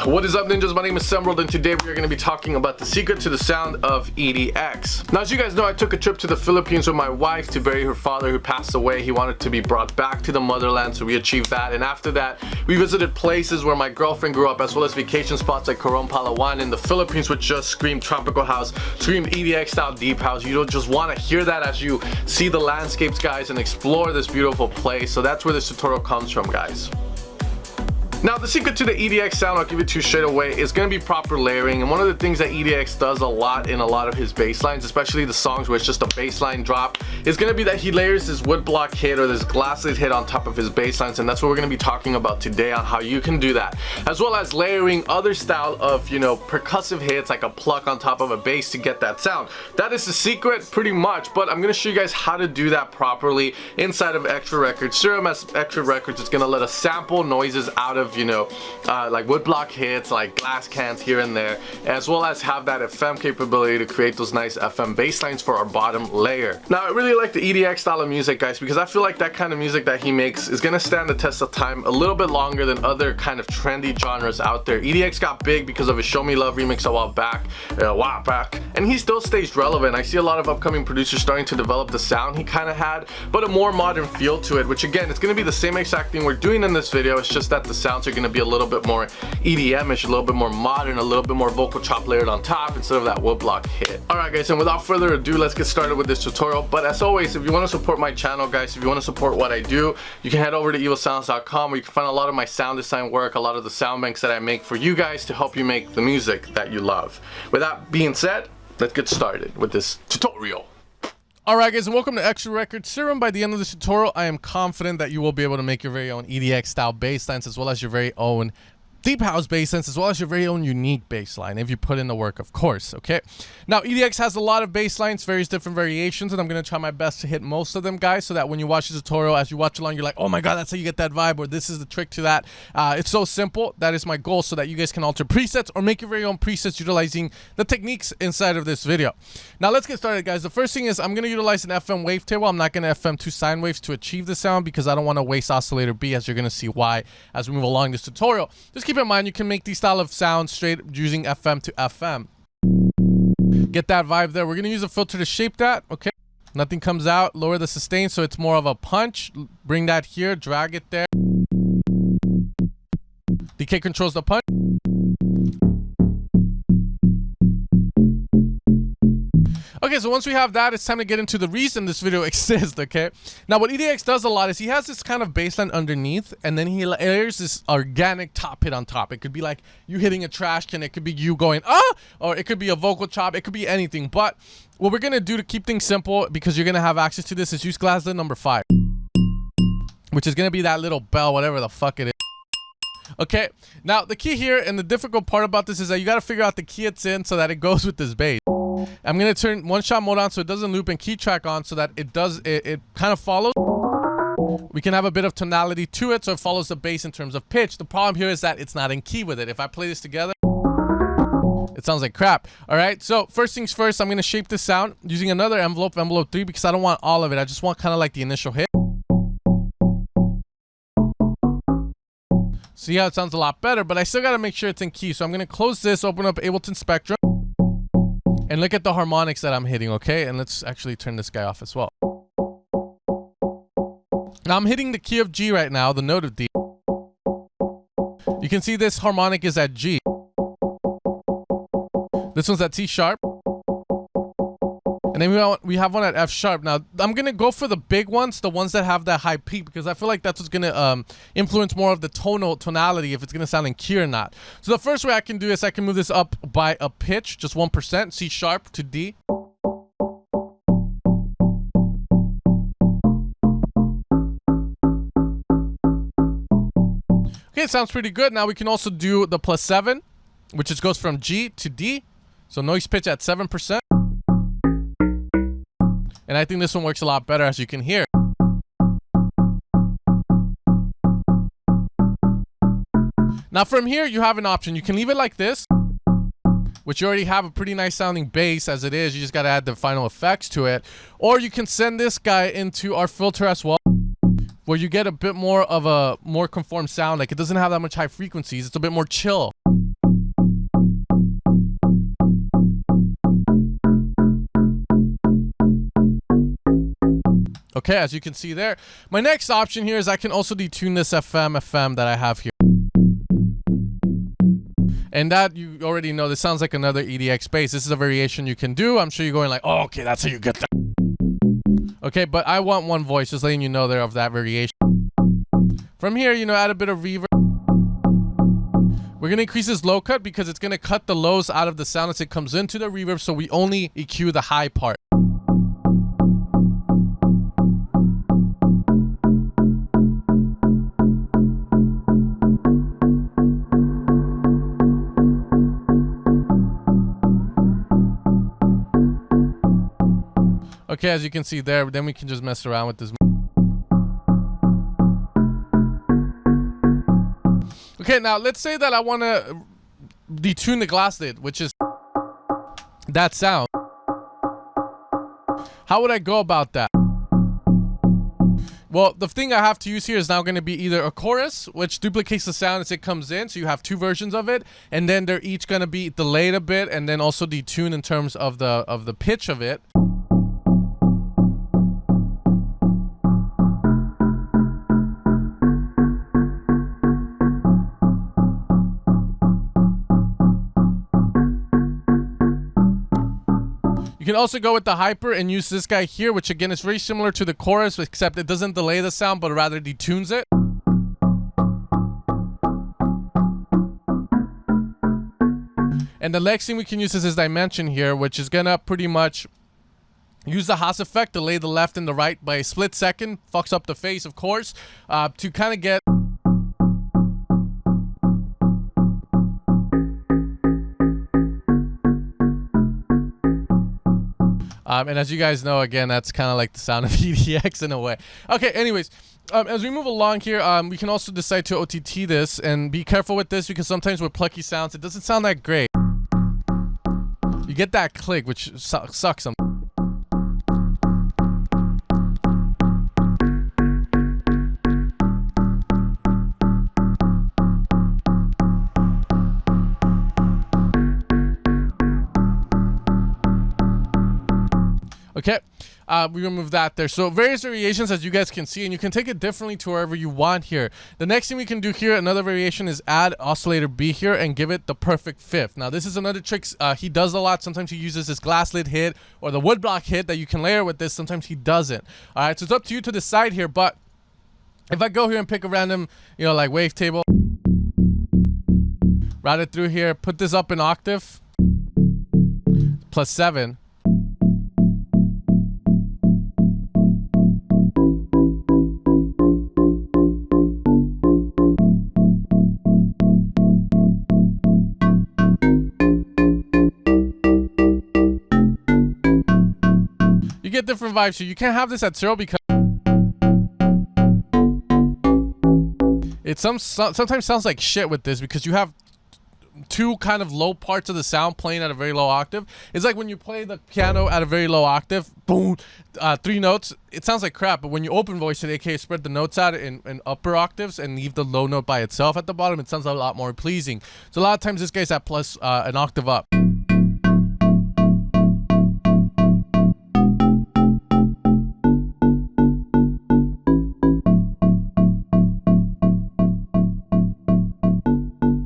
What is up, ninjas? My name is Serum, and today we are going to be talking about the secret to the sound of EDX. Now, as you guys know, I took a trip to the Philippines with my wife to bury her father who passed away. He wanted to be brought back to the motherland, so we achieved that. And after that, we visited places where my girlfriend grew up, as well as vacation spots like Coron, Palawan in the Philippines, which just scream tropical house, scream EDX style deep house. You don't just want to hear that as you see the landscapes, guys, and explore this beautiful place. So that's where this tutorial comes from, guys. Now, the secret to the EDX sound, I'll give it to you straight away, is going to be proper layering. And one of the things that EDX does a lot in a lot of his bass lines, especially the songs where it's just a bass line drop, is going to be that he layers this woodblock hit or this glass lid hit on top of his bass lines. And that's what we're going to be talking about today, on how you can do that, as well as layering other style of, percussive hits like a pluck on top of a bass to get that sound. That is the secret pretty much, but I'm going to show you guys how to do that properly inside of Extra Records. Serum as Extra Records is going to let us sample noises out of like woodblock hits, like glass cans here and there, as well as have that FM capability to create those nice FM bass lines for our bottom layer. Now, I really like the EDX style of music, guys, because I feel like that kind of music that he makes is gonna stand the test of time a little bit longer than other kind of trendy genres out there. EDX got big because of his Show Me Love remix a while back, and he still stays relevant. I see a lot of upcoming producers starting to develop the sound he kind of had, but a more modern feel to it, which again, it's gonna be the same exact thing we're doing in this video. It's just that the sounds are gonna be a little bit more EDM-ish, a little bit more modern, a little bit more vocal chop layered on top instead of that woodblock hit. Alright, guys, and without further ado, let's get started with this tutorial. But as always, if you want to support my channel, guys, if you want to support what I do, you can head over to evilsounds.com, where you can find a lot of my sound design work, a lot of the sound banks that I make for you guys to help you make the music that you love. With that being said, let's get started with this tutorial. Alright, guys, and welcome to Extra Records Serum. By the end of this tutorial, I am confident that you will be able to make your very own EDX style bass lines, as well as your very own deep house bass lines, as well as your very own unique bass line, if you put in the work, of course. Okay, now EDX has a lot of bass lines, various different variations, and I'm going to try my best to hit most of them, guys, so that when you watch the tutorial, as you watch along, you're like, oh my god, that's how you get that vibe, or this is the trick to that. It's so simple. That is my goal, so that you guys can alter presets or make your very own presets utilizing the techniques inside of this video. Now let's get started, guys. The first thing is I'm going to utilize an FM wavetable. I'm not going to FM 2 sine waves to achieve the sound, because I don't want to waste oscillator B, as you're going to see why as we move along this tutorial. Just keep in mind, you can make these style of sounds straight using FM to FM. Get that vibe there. We're going to use a filter to shape that. Okay, nothing comes out. Lower the sustain so it's more of a punch. Bring that here, drag it there. Decay controls the punch. Okay, so once we have that, it's time to get into the reason this video exists, okay? Now, what EDX does a lot is he has this kind of bassline underneath, and then he layers this organic top hit on top. It could be like you hitting a trash can, it could be you going, ah! Or it could be a vocal chop, it could be anything. But what we're gonna do to keep things simple, because you're gonna have access to this, is use glass lid number 5. Which is gonna be that little bell, whatever the fuck it is. Okay, now the key here, and the difficult part about this, is that you gotta figure out the key it's in so that it goes with this bass. I'm going to turn one shot mode on so it doesn't loop, and key track on so that it kind of follows. We can have a bit of tonality to it so it follows the bass in terms of pitch. The problem here is that it's not in key with it. If I play this together, it sounds like crap. All right, so first things first, I'm going to shape this sound using another envelope 3, because I don't want all of it. I just want kind of like the initial hit. See how it sounds a lot better, but I still got to make sure it's in key. So I'm going to close this, open up Ableton Spectrum, and look at the harmonics that I'm hitting, okay? And let's actually turn this guy off as well. Now I'm hitting the key of G right now, the note of D. You can see this harmonic is at G. This one's at C sharp. And then we have one at F sharp. Now, I'm going to go for the big ones, the ones that have that high peak, because I feel like that's what's going to influence more of the tonality, if it's going to sound in key or not. So the first way I can do is I can move this up by a pitch, just 1%, C sharp to D. Okay, it sounds pretty good. Now we can also do the +7, which just goes from G to D. So noise pitch at 7%. And I think this one works a lot better, as you can hear. Now from here, you have an option. You can leave it like this, which you already have a pretty nice sounding bass as it is. You just got to add the final effects to it. Or you can send this guy into our filter as well, where you get a bit more of a more conformed sound. Like, it doesn't have that much high frequencies. It's a bit more chill. Okay, as you can see there. My next option here is I can also detune this FM that I have here. And that, you already know, this sounds like another EDX bass. This is a variation you can do. I'm sure you're going like, oh, okay, that's how you get that. Okay, but I want one voice, just letting you know there of that variation. From here, you know, add a bit of reverb. We're going to increase this low cut because it's going to cut the lows out of the sound as it comes into the reverb, so we only EQ the high part. Okay, as you can see there, then we can just mess around with this. Okay, now let's say that I want to detune the glass lid, which is that sound. How would I go about that? Well, the thing I have to use here is now going to be either a chorus, which duplicates the sound as it comes in, so you have two versions of it, and then they're each going to be delayed a bit, and then also detuned in terms of the pitch of it. You can also go with the hyper and use this guy here, which again is very similar to the chorus, except it doesn't delay the sound, but rather detunes it. And the next thing we can use is this dimension here, which is gonna pretty much use the Haas effect, delay the left and the right by a split second, fucks up the phase, of course, to kind of get... and as you guys know, again, that's kind of like the sound of EDX in a way. Okay, anyways, as we move along here, we can also decide to OTT this, and be careful with this because sometimes with plucky sounds, it doesn't sound that great. You get that click, which sucks sometimes. Okay, we remove that there. So various variations, as you guys can see, and you can take it differently to wherever you want here. The next thing we can do here, another variation, is add oscillator B here and give it the perfect fifth. Now this is another trick he does a lot. Sometimes he uses this glass lid hit or the woodblock hit that you can layer with this. Sometimes he doesn't. All right, so it's up to you to decide here. But if I go here and pick a random, you know, like wavetable, route it through here, put this up in octave, +7. Get different vibes here. You can't have this at 0 because it sometimes sounds like shit with this, because you have two kind of low parts of the sound playing at a very low octave. It's like when you play the piano at a very low octave, boom, 3 notes, it sounds like crap. But when you open voice it, aka spread the notes out in upper octaves and leave the low note by itself at the bottom, it sounds a lot more pleasing. So a lot of times this guy's at plus an octave up.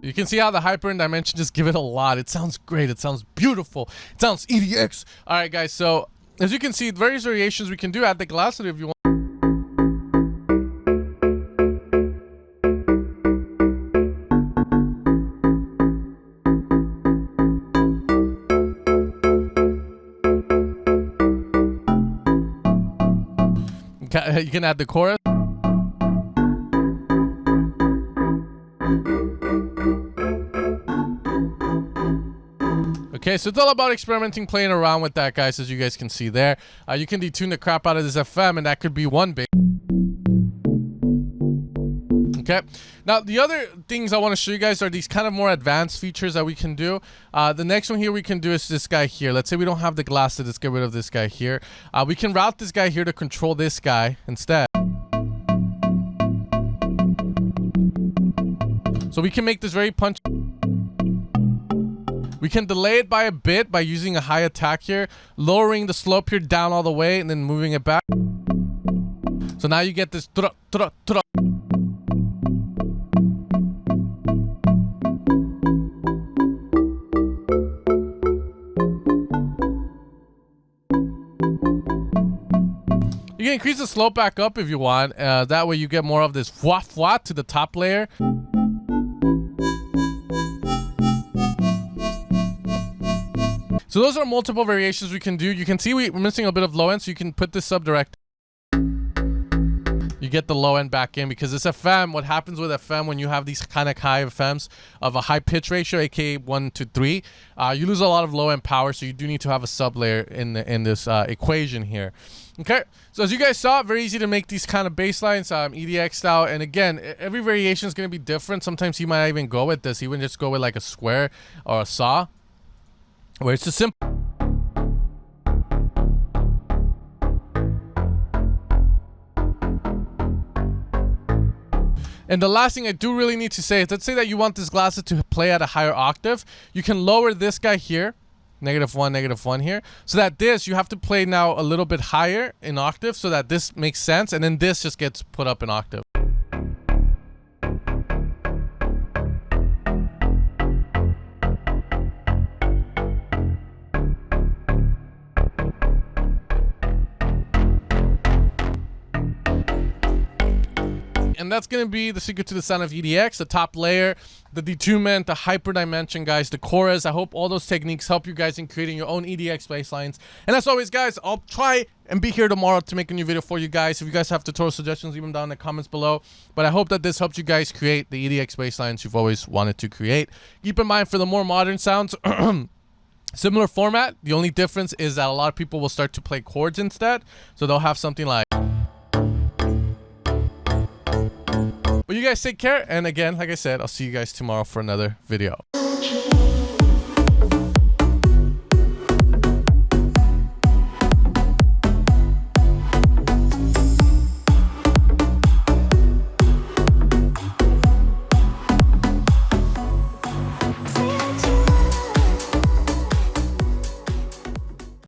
You can see how the hyper and dimension just give it a lot. It sounds great. It sounds beautiful. It sounds EDX. All right, guys. So as you can see, various variations we can do. Add the glass lid if you want. You can add the chorus. Okay, so it's all about experimenting, playing around with that, guys, as you guys can see there. You can detune the crap out of this FM, and that could be one bit. Okay, now the other things I want to show you guys are these kind of more advanced features that we can do. The next one here we can do is this guy here. Let's say we don't have the glass, so let's get rid of this guy here. We can route this guy here to control this guy instead. So we can make this very punchy. We can delay it by a bit by using a high attack here, lowering the slope here down all the way and then moving it back. So now you get this You can increase the slope back up if you want. That way you get more of this fwa to the top layer. So those are multiple variations we can do. You can see we're missing a bit of low end, so you can put this subdirect. You get the low end back in because it's FM. What happens with FM when you have these kind of high FMs of a high pitch ratio, aka 1 to 3, you lose a lot of low end power. So you do need to have a sub layer in this equation here. Okay, so as you guys saw, very easy to make these kind of bass lines, EDX style. And again, every variation is going to be different. Sometimes you might even go with this, even just go with like a square or a saw, where it's just simple. And the last thing I do really need to say is, let's say that you want this glasses to play at a higher octave. You can lower this guy here, -1 here, so that this, you have to play now a little bit higher in octave so that this makes sense, and then this just gets put up in octave. And that's going to be the secret to the sound of EDX, the top layer, the detunement, the hyperdimension, guys, the chorus. I hope all those techniques help you guys in creating your own EDX bass lines. And as always, guys, I'll try and be here tomorrow to make a new video for you guys. If you guys have tutorial suggestions, leave them down in the comments below. But I hope that this helped you guys create the EDX bass lines you've always wanted to create. Keep in mind, for the more modern sounds, similar format. The only difference is that a lot of people will start to play chords instead. So they'll have something like... But you guys take care, and again, like I said, I'll see you guys tomorrow for another video.